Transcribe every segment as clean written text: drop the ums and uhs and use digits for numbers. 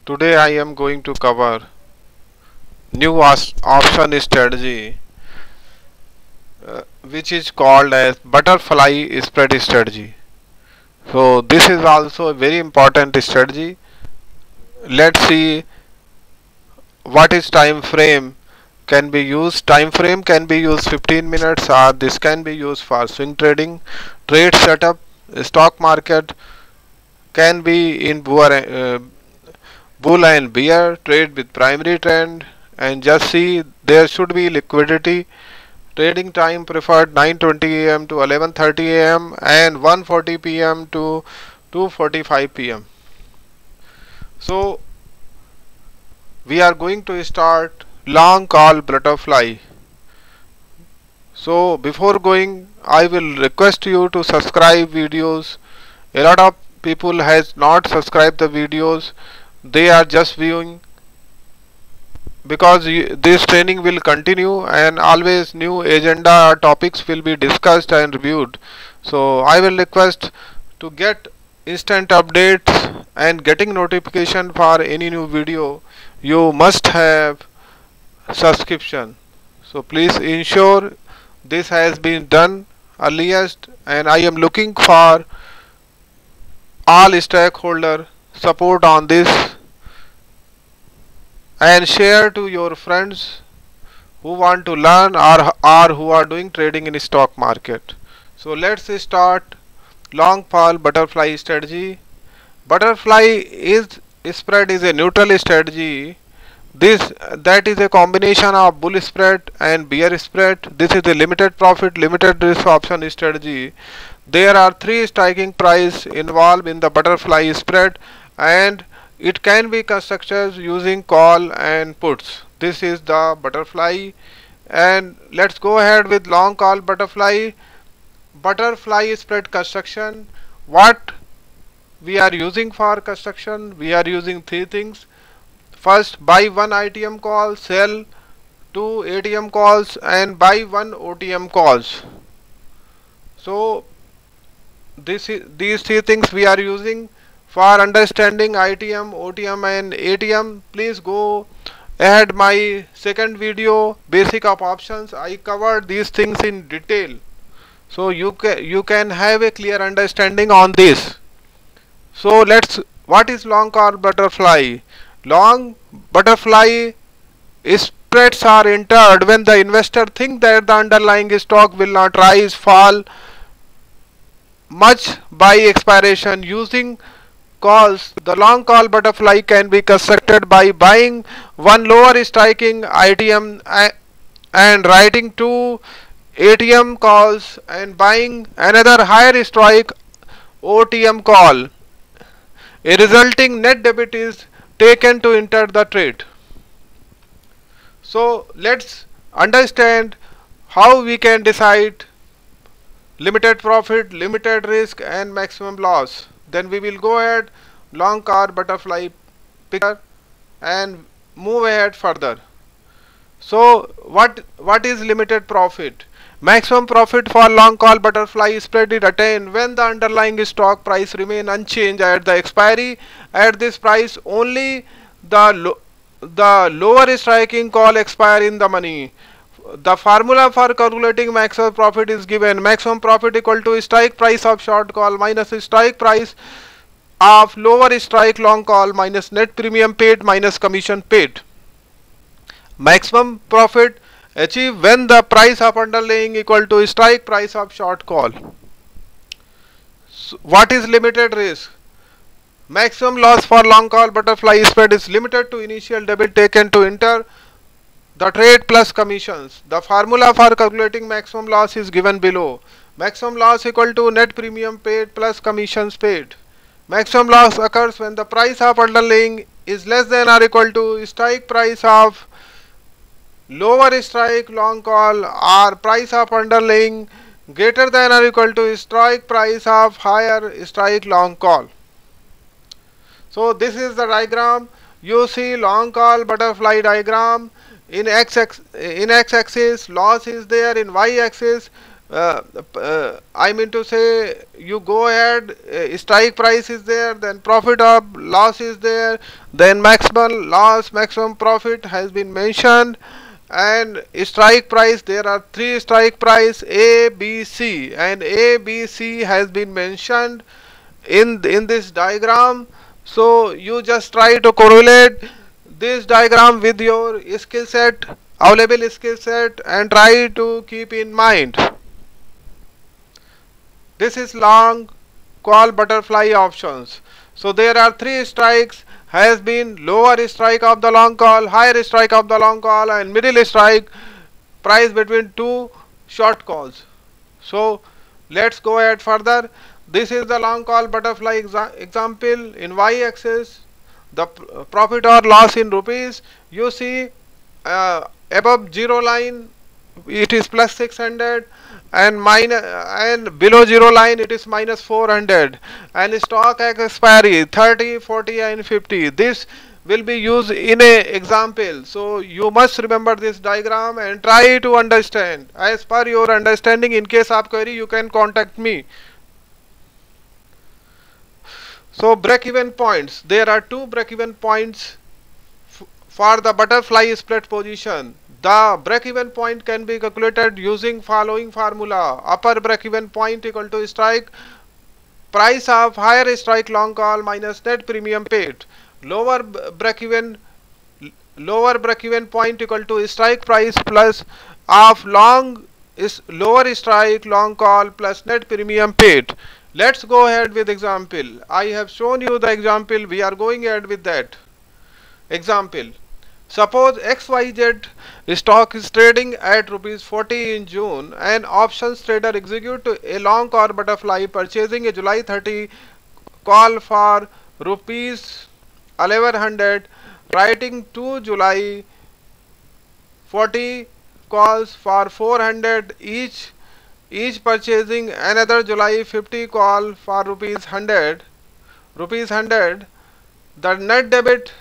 Today I am going to cover new option strategy which is called as butterfly spread strategy. So this is also a very important strategy. Let's see what is time frame can be used. Time frame can be used 15 minutes, or this can be used for swing trading, trade setup. Stock market can be in bull and bear trade with primary trend, and just see there should be liquidity. Trading time preferred 9:20 a.m. to 11:30 a.m. and 1:40 p.m. to 2:45 p.m. So we are going to start long call butterfly. So before going, I will request you to subscribe videos. A lot of people has not subscribed the videos. They are just viewing, because this training will continue and always new agenda topics will be discussed and reviewed. So I will request to get instant updates and getting notification for any new video. You must have subscription. So please ensure this has been done earliest, and I am looking for all stakeholder support on this, and share to your friends who want to learn or who are doing trading in stock market. So let's start long call butterfly strategy. Butterfly is spread is a neutral strategy. That is a combination of bull spread and bear spread. This is a limited profit, limited risk option strategy. There are three striking price involved in the butterfly spread, and it can be constructed using call and puts. This is the butterfly, and let's go ahead with long call butterfly. Butterfly spread construction. What we are using for construction? We are using three things. First, buy one ITM call, sell two ATM calls, and buy one OTM calls. So these three things we are using for understanding ITM, OTM and ATM. Please go ahead my second video, basic of options. I covered these things in detail, so you can have a clear understanding on this. So what is long call butterfly? Long butterfly spreads are entered when the investor think that the underlying stock will not rise, fall much by expiration. Using calls, the long call butterfly can be constructed by buying one lower striking ITM and writing two ATM calls and buying another higher strike OTM call. A resulting net debit is taken to enter the trade. So let's understand how we can decide limited profit, limited risk and maximum loss. Then we will go ahead long call butterfly picture and move ahead further. So what is limited profit? Maximum profit for long call butterfly spread is attained when the underlying stock price remain unchanged at the expiry. At this price only the lower striking call expire in the money. The formula for calculating maximum profit is given: maximum profit equal to strike price of short call minus strike price of lower strike long call minus net premium paid minus commission paid. Maximum profit achieved when the price of underlying equal to strike price of short call. So what is limited risk? Maximum loss for long call butterfly spread is limited to initial debit taken to enter the trade plus commissions. The formula for calculating maximum loss is given below. Maximum loss equal to net premium paid plus commissions paid. Maximum loss occurs when the price of underlying is less than or equal to strike price of lower strike long call, or price of underlying greater than or equal to strike price of higher strike long call. So this is the diagram. You see long call butterfly diagram. In x-axis loss is there, in y-axis I mean to say, you go ahead, strike price is there, then profit or loss is there, then maximum loss, maximum profit has been mentioned, and strike price, there are three strike price A, B, C, and A, B, C has been mentioned in this diagram. So you just try to correlate this diagram with your skill set, available skill set, and try to keep in mind. This is long call butterfly options. So there are three strikes, has been lower strike of the long call, higher strike of the long call, and middle strike price between two short calls. So let's go ahead further. This is the long call butterfly example. In y axis, the profit or loss in rupees, you see above zero line it is plus 600, and minus, and below zero line it is minus 400, and stock expiry 30, 40, and 50. This will be used in a example, so you must remember this diagram and try to understand as per your understanding. In case of query, you can contact me. So break-even points, there are two break-even points for the butterfly split position. The break-even point can be calculated using following formula: upper break-even point equal to strike price of higher strike long call minus net premium paid. Lower break-even point equal to strike price plus of long is lower strike long call plus net premium paid. Let's go ahead with example. I have shown you the example. We are going ahead with that example. Suppose XYZ stock is trading at rupees 40 in June, and options trader execute a long call butterfly purchasing a July 30 call for rupees 1100, writing 2 July 40 calls for 400 each, purchasing another July 50 call for rupees 100. The net debit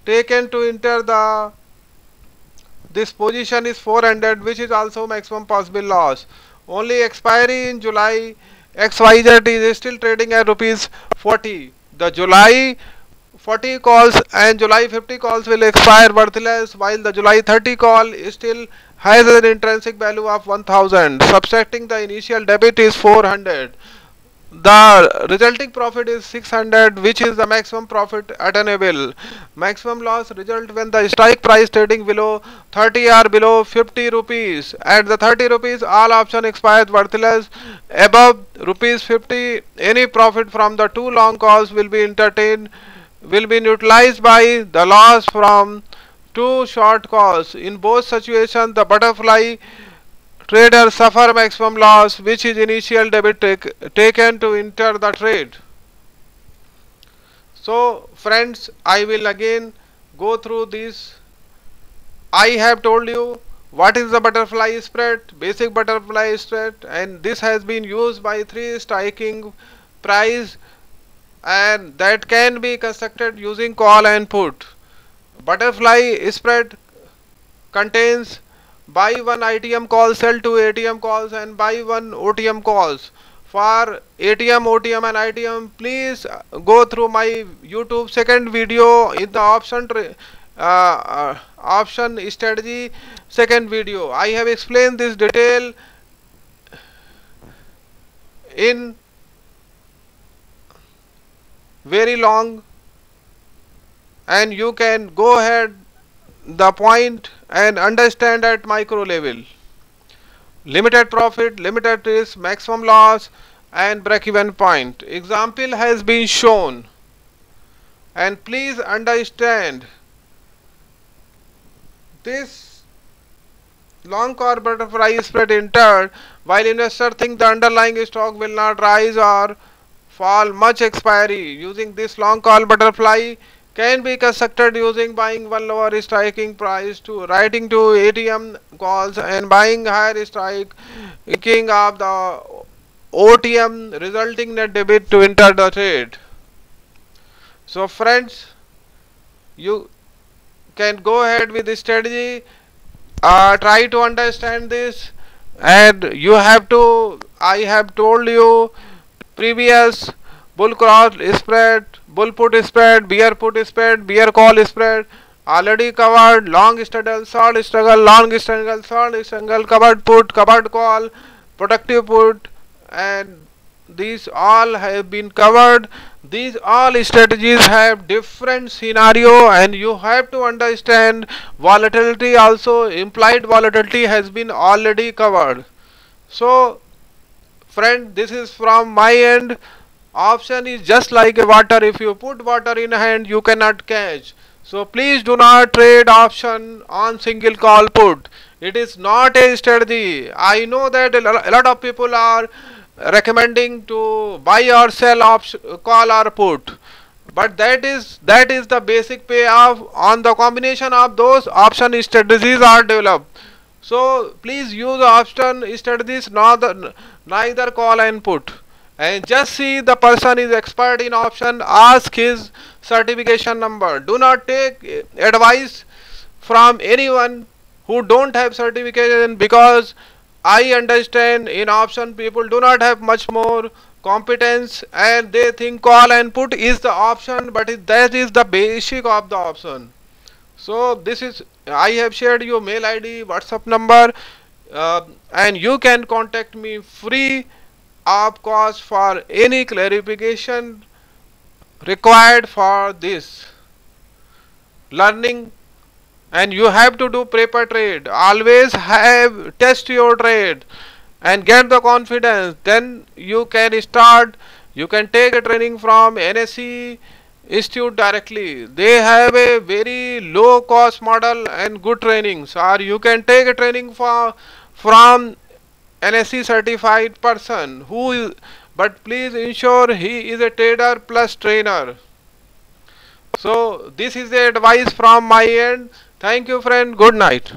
taken to enter this position is 400, which is also maximum possible loss. Only expiry in July, XYZ is still trading at rupees 40. The July 40 calls and July 50 calls will expire worthless, while the July 30 call still has an intrinsic value of 1000. Subtracting the initial debit is 400. The resulting profit is 600, which is the maximum profit attainable. Maximum loss result when the strike price trading below 30 or below 50 rupees. At the 30 rupees, all option expires worthless. Above rupees 50, any profit from the two long calls will be neutralized by the loss from two short calls. In both situations, the butterfly trader suffer maximum loss, which is initial debit taken to enter the trade. So friends, I will again go through this. I have told you what is the butterfly spread, basic butterfly spread, and this has been used by three striking price, and that can be constructed using call and put. Butterfly spread contains buy one ITM call, sell two ATM calls, and buy one OTM calls. For ATM, OTM, and ITM, please go through my YouTube second video in the option strategy second video. I have explained this detail in very long, and you can go ahead the point and understand at micro level. Limited profit, limited risk, maximum loss, and break-even point. Example has been shown, and please understand this long call butterfly spread entered while investors think the underlying stock will not rise or fall much. Expiry using this long call butterfly can be constructed using buying one lower striking price to writing to ATM calls and buying higher striking of the OTM, resulting net debit to enter the trade. So friends, you can go ahead with this strategy try to understand this, and you have to, I have told you previous bull cross spread, bull put spread, bear put spread, bear call spread already covered, long struggle, short struggle, long struggle, short struggle, covered put, covered call, productive put, and these all have been covered. These all strategies have different scenario, and you have to understand volatility also. Implied volatility has been already covered. So friend, this is from my end. Option is just like a water. If you put water in hand, you cannot catch. So please do not trade option on single call put. It is not a strategy. I know that a lot of people are recommending to buy or sell option, call or put, but that is the basic payoff. On the combination of those option strategies are developed. So please use option strategies, neither call and put. And just see the person is expert in option, ask his certification number. Do not take advice from anyone who don't have certification, because I understand in option people do not have much more competence, and they think call and put is the option, but that is the basic of the option. So this is, I have shared your mail ID, WhatsApp number, and you can contact me free of cost for any clarification required for this learning. And you have to do paper trade. Always have test your trade and get the confidence. Then you can start. You can take a training from NSE Institute directly. They have a very low cost model and good trainings. Or you can take a training from NSE certified person who is, but please ensure he is a trader plus trainer. So this is the advice from my end. Thank you friend. Good night.